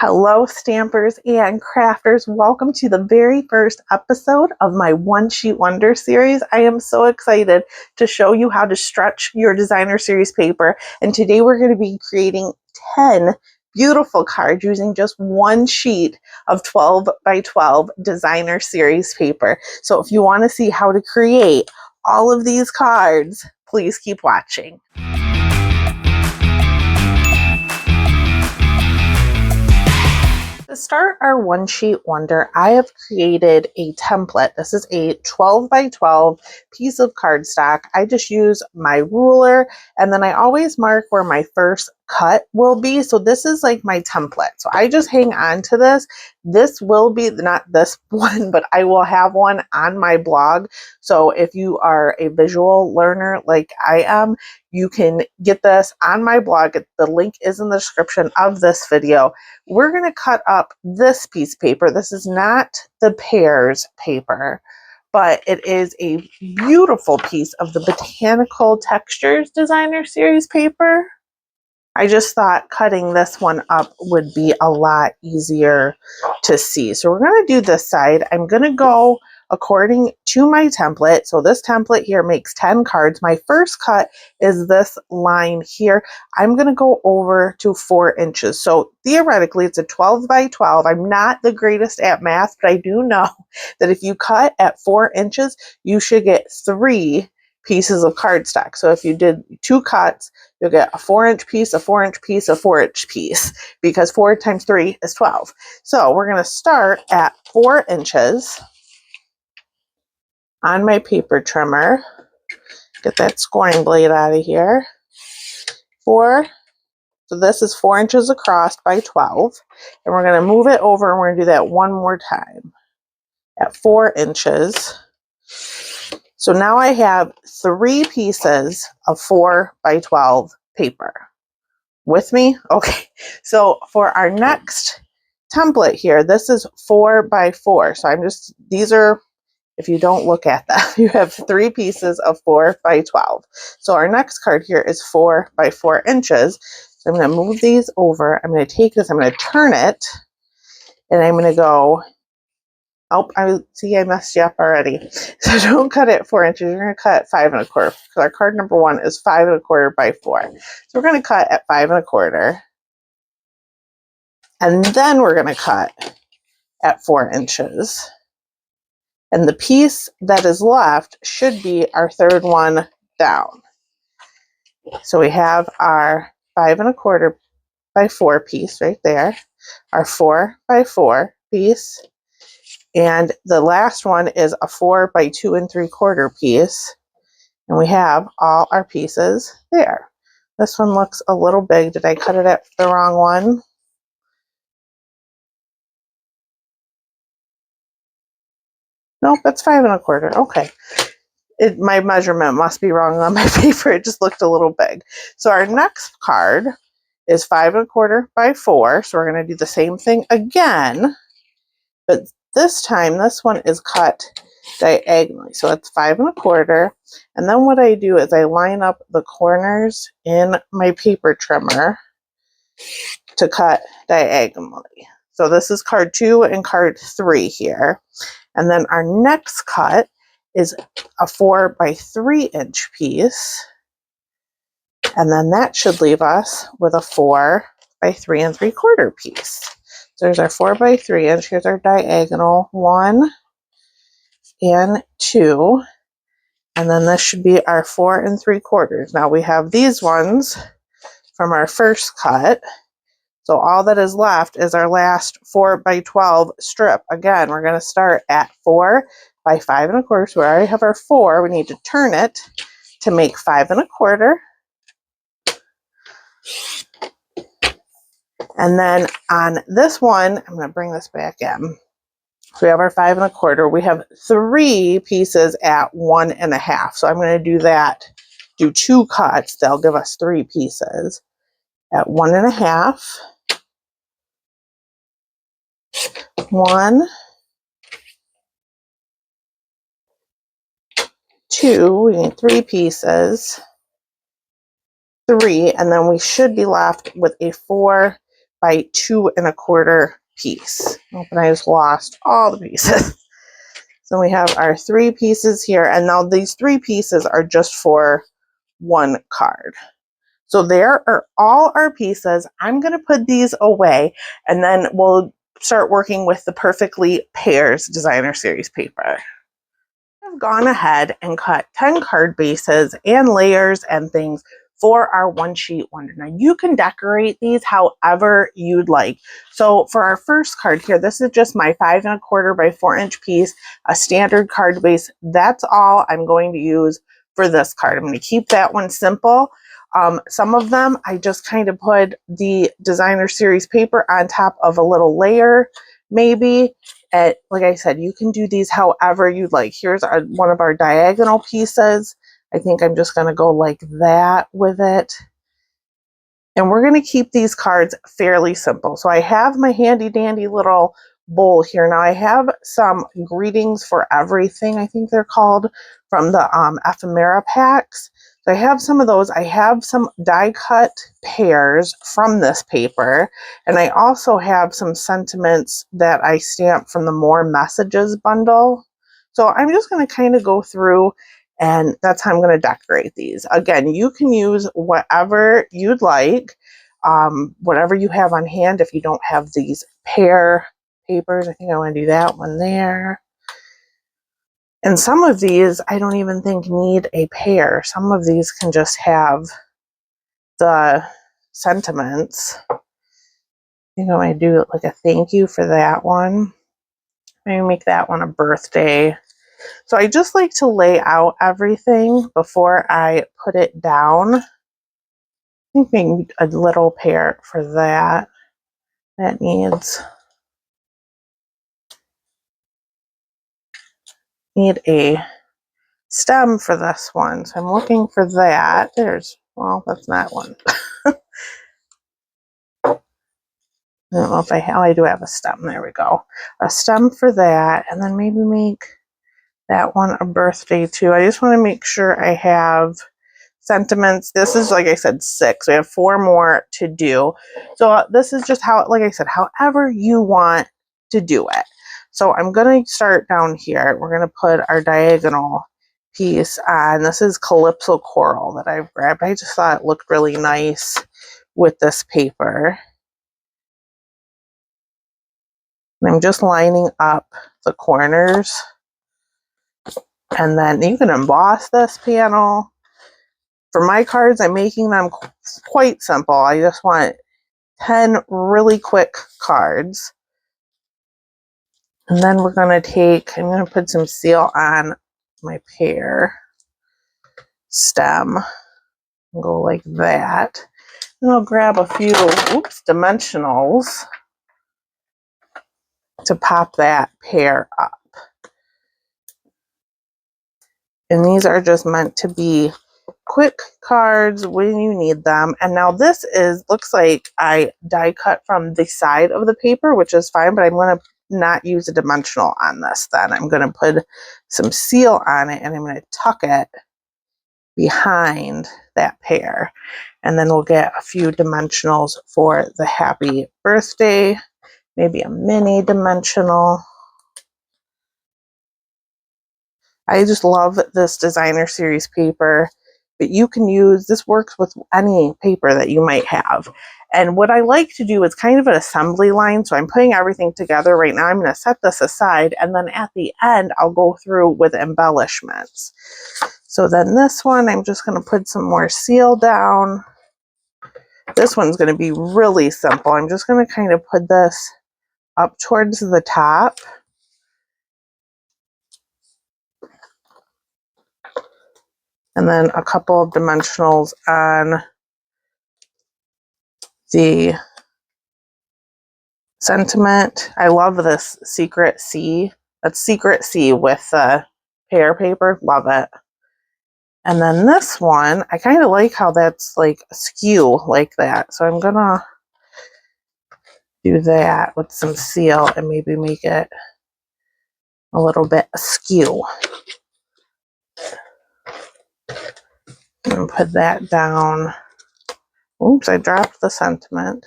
Hello, stampers and crafters. Welcome to the very first episode of my One Sheet Wonder series. I am so excited to show you how to stretch your designer series paper. And today we're going to be creating 10 beautiful cards using just one sheet of 12 by 12 designer series paper. So if you want to see how to create all of these cards, please keep watching. To start our one sheet wonder, I have created a template. This is a 12 by 12 piece of cardstock. I just use my ruler and then I always mark where my first cut will be. So this is like my template. So I just hang on to this. This will be not this one, but I will have one on my blog. So if you are a visual learner like I am, you can get this on my blog. The link is in the description of this video. We're going to cut up this piece of paper. This is not the pears paper, but it is a beautiful piece of the Botanical Textures Designer Series paper. I just thought cutting this one up would be a lot easier to see. So we're going to do this side. I'm going to go according to my template. So this template here makes 10 cards. My first cut is this line here. I'm going to go over to 4 inches. So theoretically, it's a 12 by 12. I'm not the greatest at math, but I do know that if you cut at 4 inches, you should get 3 pieces of cardstock. So if you did 2 cuts, you'll get a 4-inch piece, a 4-inch piece, a 4-inch piece, because 4 times 3 is 12. So we're going to start at 4 inches on my paper trimmer. Get that scoring blade out of here. 4. So this is 4 inches across by 12. And we're going to move it over and we're going to do that one more time at 4 inches. So now I have 3 pieces of 4 by 12 paper. With me? Okay. So for our next template here, this is 4 by 4. So these are, if you don't look at them, you have 3 pieces of 4 by 12. So our next card here is 4 by 4 inches. So I'm going to move these over. I'm going to take this, I'm going to turn it, and I'm going to go, oh, I see I messed you up already. So don't cut it 4 inches. You're going to cut 5 1/4 because our card number 1 is 5 1/4 by 4. So we're going to cut at 5 1/4. And then we're going to cut at 4 inches. And the piece that is left should be our third one down. So we have our 5 1/4 by 4 piece right there, our 4 by 4 piece, and the last one is a 4 by 2 3/4 piece. And we have all our pieces there. This one looks a little big. Did I cut it at the wrong one? Nope, that's 5 1/4. Okay. My measurement must be wrong on my paper. It just looked a little big. So our next card is 5 1/4 by 4. So we're going to do the same thing again, but this time this one is cut diagonally. So it's 5 1/4. And then what I do is I line up the corners in my paper trimmer to cut diagonally. So this is card 2 and card 3 here. And then our next cut is a 4 by 3 inch piece. And then that should leave us with a 4 by 3 3/4 piece. So there's our 4 by 3 inch. Here's our diagonal 1 and 2. And then this should be our 4 3/4. Now we have these ones from our first cut. So all that is left is our last 4 by 12 strip. Again, we're going to start at 4 by 5 1/4. So we already have our 4. We need to turn it to make 5 1/4. And then on this one, I'm going to bring this back in. So we have our 5 1/4. We have 3 pieces at 1 1/2. So I'm going to do that, do 2 cuts. They'll give us 3 pieces at 1 1/2. 1, 2, we need 3 pieces, 3, and then we should be left with a 4 by 2 1/4 piece. Oh, but I just lost all the pieces. So we have our 3 pieces here, and now these 3 pieces are just for 1 card. So there are all our pieces. I'm going to put these away, and then we'll start working with the Perfectly Pears designer series paper. I've gone ahead and cut 10 card bases and layers and things for our one sheet wonder. Now you can decorate these however you'd like. So for our first card here, this is just my 5 1/4 by 4 inch piece, a standard card base. That's all I'm going to use for this card. I'm going to keep that one simple. Some of them I just kind of put the designer series paper on top of a little layer, maybe. Like I said, you can do these however you'd like. Here's one of our diagonal pieces. I think I'm just going to go like that with it. And we're going to keep these cards fairly simple. So I have my handy dandy little bowl here. Now I have some greetings for everything, I think they're called, from the ephemera packs. So I have some of those. I have some die cut pears from this paper. And I also have some sentiments that I stamped from the More Messages bundle. So I'm just going to kind of go through, and that's how I'm going to decorate these. Again, you can use whatever you'd like, whatever you have on hand. If you don't have these pear papers, I think I want to do that one there. And some of these I don't even think need a pear. Some of these can just have the sentiments. I think I want to do like a thank you for that one. Maybe make that one a birthday. So I just like to lay out everything before I put it down. I think maybe a little pear for that. That needs a stem for this one. So I'm looking for that. Well, that's not one. I don't know if I do have a stem. There we go. A stem for that. And then maybe make that one a birthday too. I just want to make sure I have sentiments. This is, like I said, 6. We have 4 more to do. So this is just how, like I said, however you want to do it. So I'm going to start down here. We're going to put our diagonal piece on. This is Calypso Coral that I've grabbed. I just thought it looked really nice with this paper. And I'm just lining up the corners. And then you can emboss this panel. For my cards, I'm making them quite simple. I just want 10 really quick cards. And then we're going I'm going to put some seal on my pear stem and go like that. And I'll grab a few, dimensionals to pop that pear up. And these are just meant to be quick cards when you need them. And now this looks like I die cut from the side of the paper, which is fine, but I'm going to not use a dimensional on this then. I'm going to put some seal on it, and I'm going to tuck it behind that pear. And then we'll get a few dimensionals for the happy birthday, maybe a mini dimensional. I just love this designer series paper, but you can use, this works with any paper that you might have. And what I like to do is kind of an assembly line. So I'm putting everything together right now. I'm going to set this aside, and then at the end, I'll go through with embellishments. So then this one, I'm just going to put some more seal down. This one's going to be really simple. I'm just going to kind of put this up towards the top. And then a couple of dimensionals on the sentiment. I love this Secret C. That's Secret C with pear paper. Love it. And then this one, I kind of like how that's like askew like that. So I'm going to do that with some seal and maybe make it a little bit askew. And put that down. Oops, I dropped the sentiment.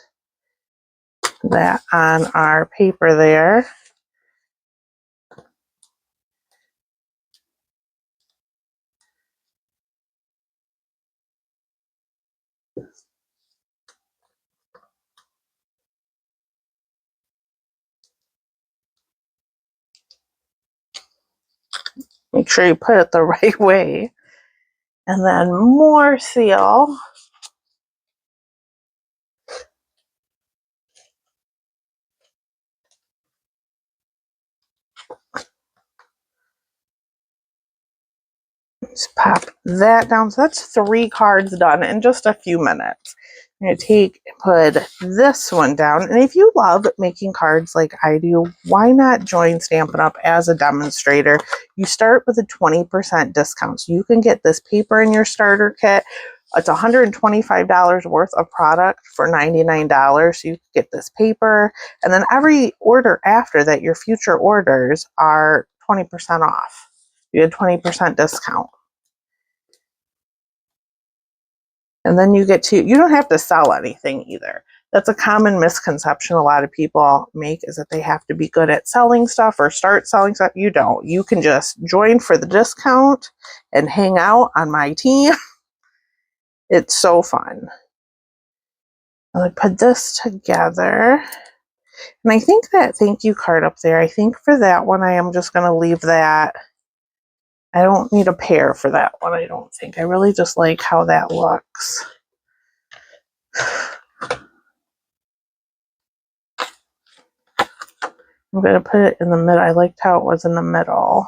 that on our paper there. Make sure you put it the right way. And then more seal. Just pop that down. So that's 3 cards done in just a few minutes. I'm going to put this one down. And if you love making cards like I do, why not join Stampin' Up! As a demonstrator? You start with a 20% discount. So you can get this paper in your starter kit. It's $125 worth of product for $99. So you can get this paper. And then every order after that, your future orders are 20% off. You get 20% discount. And then you don't have to sell anything either. That's a common misconception a lot of people make, is that they have to be good at selling stuff or start selling stuff. You don't. You can just join for the discount and hang out on my team. It's so fun. I put this together. And I think that thank you card up there, I think for that one, I am just going to leave that. I don't need a pair for that one, I don't think. I really just like how that looks. I'm going to put it in the middle. I liked how it was in the middle.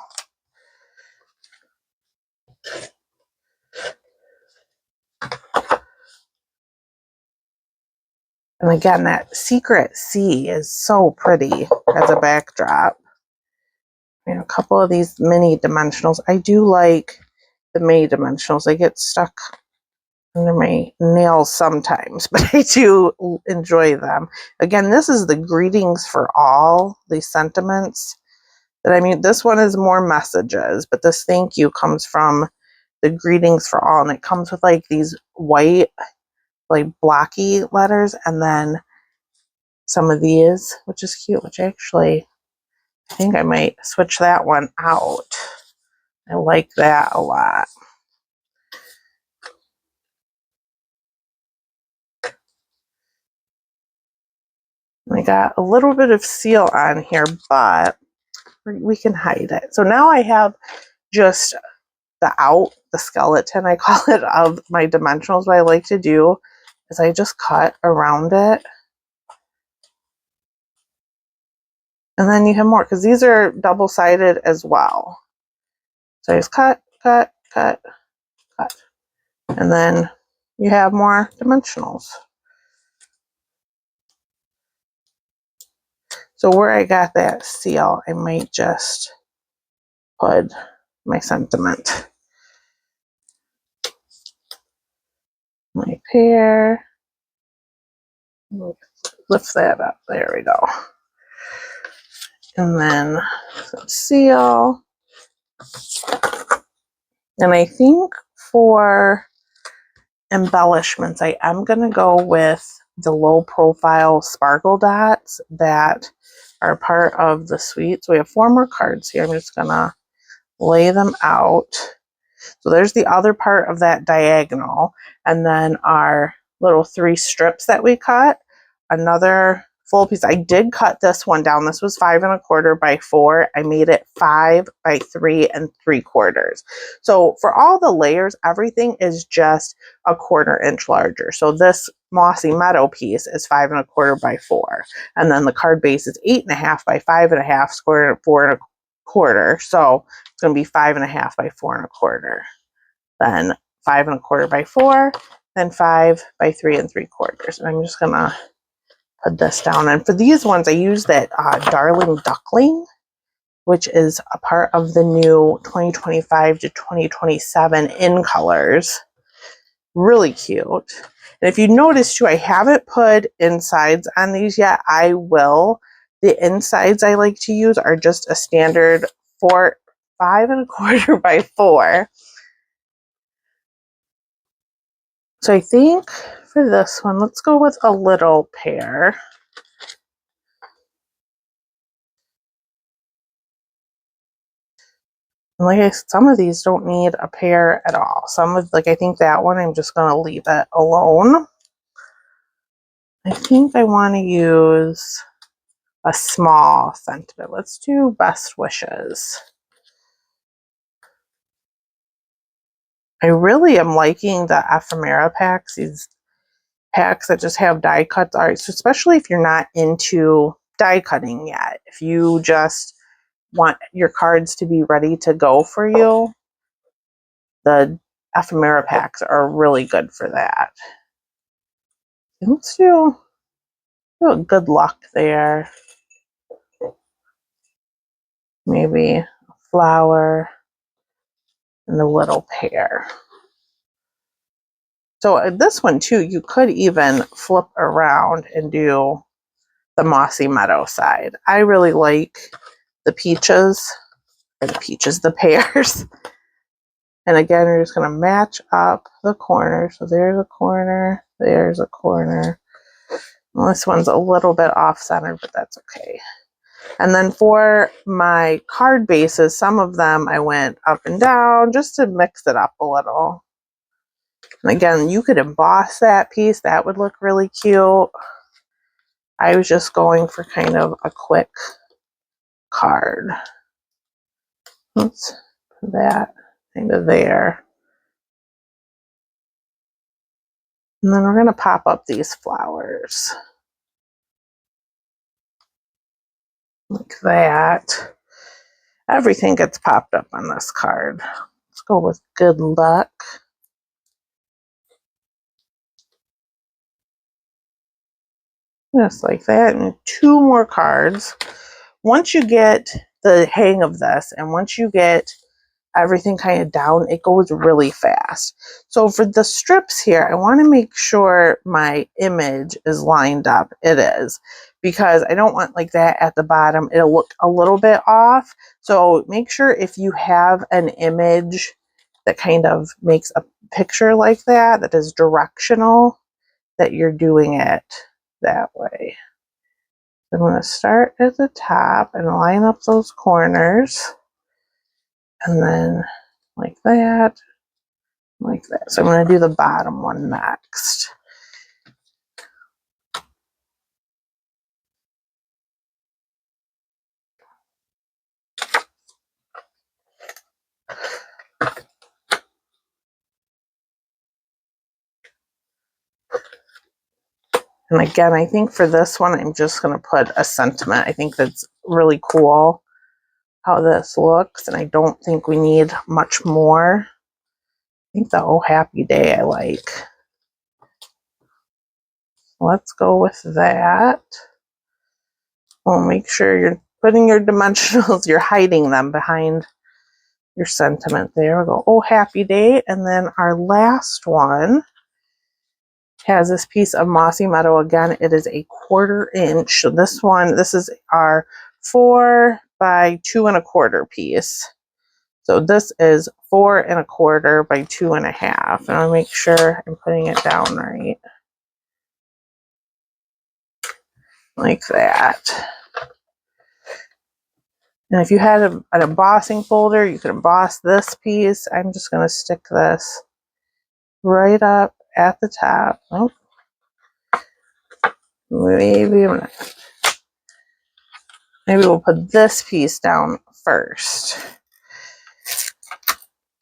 And again, that secret C is so pretty as a backdrop. A couple of these mini dimensionals. I do like the mini dimensionals. They get stuck under my nails sometimes, but I do enjoy them. Again, this is the greetings for all, these sentiments. This one is more messages, but this thank you comes from the greetings for all, and it comes with like these white, like blocky letters, and then some of these, which is cute, which actually, I think I might switch that one out. I like that a lot. I got a little bit of seal on here, but we can hide it. So now I have just the skeleton, I call it, of my dimensionals. What I like to do is I just cut around it. And then you have more, because these are double-sided as well. So I just cut, cut, cut, cut. And then you have more dimensionals. So where I got that seal, I might just put my sentiment. My pear. Lift that up. There we go. And then some seal. And I think for embellishments, I am going to go with the low profile sparkle dots that are part of the suite. So we have 4 more cards here. I'm just going to lay them out. So there's the other part of that diagonal, and then our little 3 strips that we cut. Another full piece. I did cut this one down. This was 5 1/4 by 4. I made it 5 by 3 3/4. So for all the layers, everything is just a 1/4 inch larger. So this mossy meadow piece is 5 1/4 by 4, and then the card base is 8 1/2 by 5 1/2, square 4 1/4. So it's going to be 5 1/2 by 4 1/4. Then 5 1/4 by 4, then 5 by 3 3/4. And I'm just going to put this down. And for these ones, I use that Darling Duckling, which is a part of the new 2025 to 2027 in colors. Really cute. And if you notice too, I haven't put insides on these yet. I will. The insides I like to use are just a standard 5 1/4 by 4. So I think for this one, let's go with a little pear. And like I said, some of these don't need a pear at all. Some of, like, I think that one, I'm just going to leave it alone. I think I want to use a small sentiment. Let's do best wishes. I really am liking the ephemera packs, these packs that just have die cuts. All right, so especially if you're not into die cutting yet, if you just want your cards to be ready to go for you, the ephemera packs are really good for that. Let's do good luck there. Maybe a flower and a little pear. So this one too, you could even flip around and do the mossy meadow side. I really like the peaches, the pears. And again, you're just going to match up the corner. So there's a corner, there's a corner. Well, this one's a little bit off center, but that's okay. And then for my card bases, some of them I went up and down just to mix it up a little. And again, you could emboss that piece. That would look really cute. I was just going for kind of a quick card. Let's put that kind of there. And then we're going to pop up these flowers. Like that. Everything gets popped up on this card. Let's go with good luck. Just like that. And 2 more cards. Once you get the hang of this, and once you get everything kind of down, it goes really fast. So for the strips here, I want to make sure my image is lined up. It is, because I don't want like that at the bottom. It'll look a little bit off. So make sure if you have an image that kind of makes a picture like that, that is directional, that you're doing it that way. I'm going to start at the top and line up those corners, and then like that, like that. So I'm going to do the bottom one next. And again, I think for this one, I'm just going to put a sentiment. I think that's really cool how this looks, and I don't think we need much more. I think the "Oh Happy Day" I like. Let's go with that. We'll make sure you're putting your dimensionals, you're hiding them behind your sentiment there. We'll go "Oh Happy Day," and then our last one has this piece of mossy meadow. Again, it is a 1/4 inch. So this is our 4 by 2 1/4 piece. So this is 4 1/4 by 2 1/2. And I'll make sure I'm putting it down right. Like that. And if you had an embossing folder, you could emboss this piece. I'm just going to stick this right up at the top. Oh, maybe we'll put this piece down first.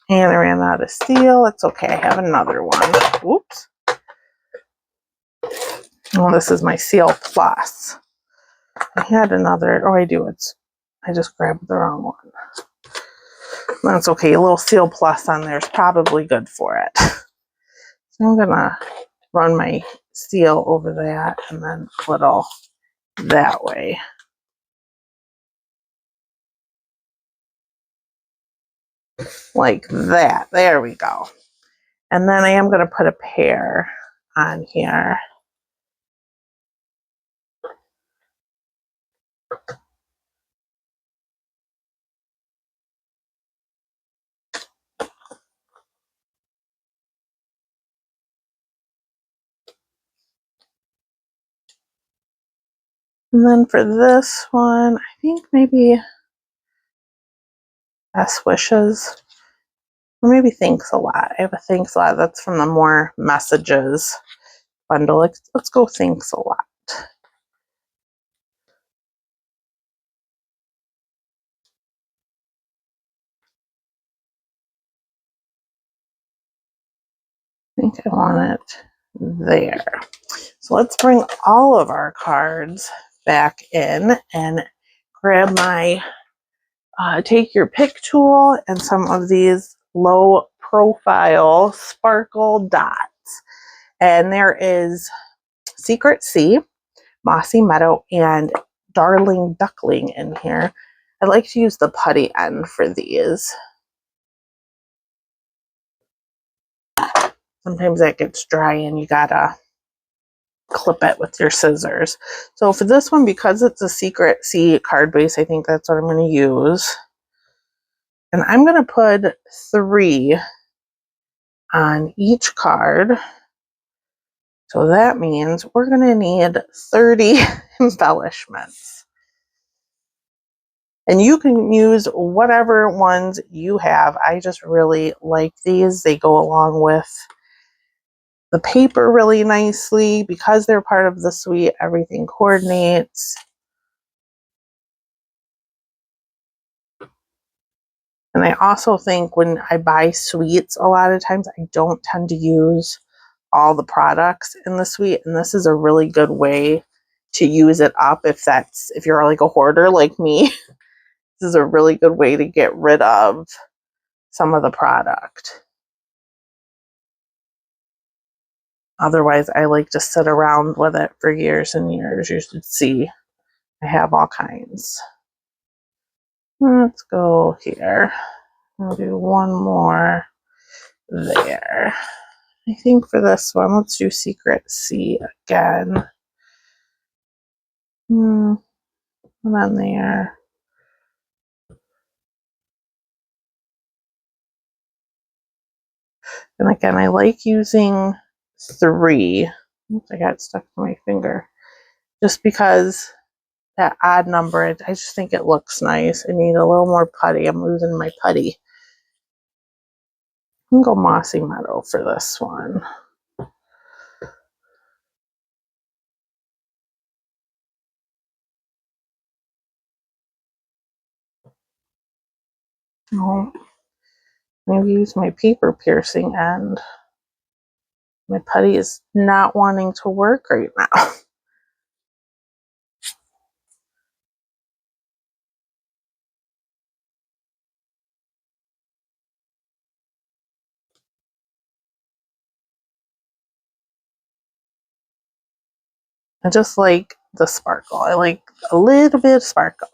And I ran out of steel. It's okay. I have another one. Oops. Well, this is my Seal Plus. I had another. Oh, I do. I just grabbed the wrong one. That's okay. A little Seal Plus on there is probably good for it. So I'm going to run my seal over that and then a little that way. Like that. There we go. And then I am going to put a pear on here. And then for this one, I think maybe Best wishes. Or maybe thanks a lot. I have a thanks a lot. That's from the more messages bundle. Let's go thanks a lot. I think I want it there. So let's bring all of our cards back in and grab my take your pick tool and some of these low profile sparkle dots. And there is Secret Sea, Mossy Meadow, and Darling Duckling in here. I like to use the putty end for these. Sometimes that gets dry and you gotta clip it with your scissors. So for this one, because it's a Secret Sea card base, I think that's what I'm going to use. And I'm going to put 3 on each card. So that means we're going to need 30 embellishments. And you can use whatever ones you have. I just really like these. They go along with the paper really nicely. Because they're part of the suite, everything coordinates. And I also think when I buy suites, a lot of times I don't tend to use all the products in the suite. And this is a really good way to use it up if you're like a hoarder like me. This is a really good way to get rid of some of the product. Otherwise, I like to sit around with it for years and years. You should see I have all kinds. Let's go here. I'll do one more there. I think for this one, let's do Secret Sea again. One on there. And again, I like using 3. Oops, I got stuck to my finger. Just because that odd number, I just think it looks nice. I need a little more putty. I'm losing my putty. I'm going to go Mossy Meadow for this one. Oh, maybe use my paper piercing end. My putty is not wanting to work right now. I just like the sparkle. I like a little bit of sparkle.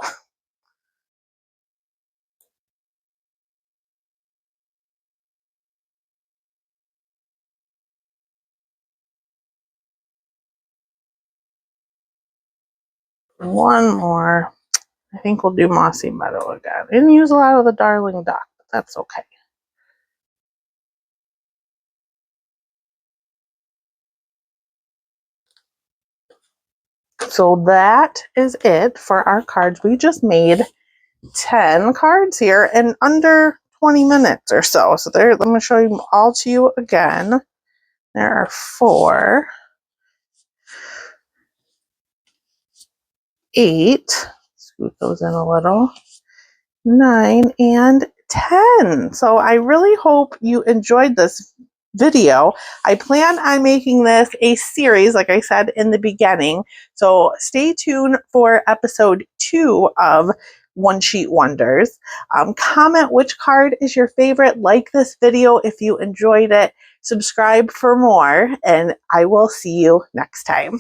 One more. I think we'll do Mossy Meadow again. I didn't use a lot of the Darling Duck, but that's okay. So that is it for our cards. We just made 10 cards here in under 20 minutes or so. So there, let me show you all to you again. There are 4, 8, scoot those in a little, 9, and 10. So I really hope you enjoyed this video. I plan on making this a series, like I said in the beginning. So stay tuned for episode 2 of One Sheet Wonders. Comment which card is your favorite. Like this video if you enjoyed it. Subscribe for more, and I will see you next time.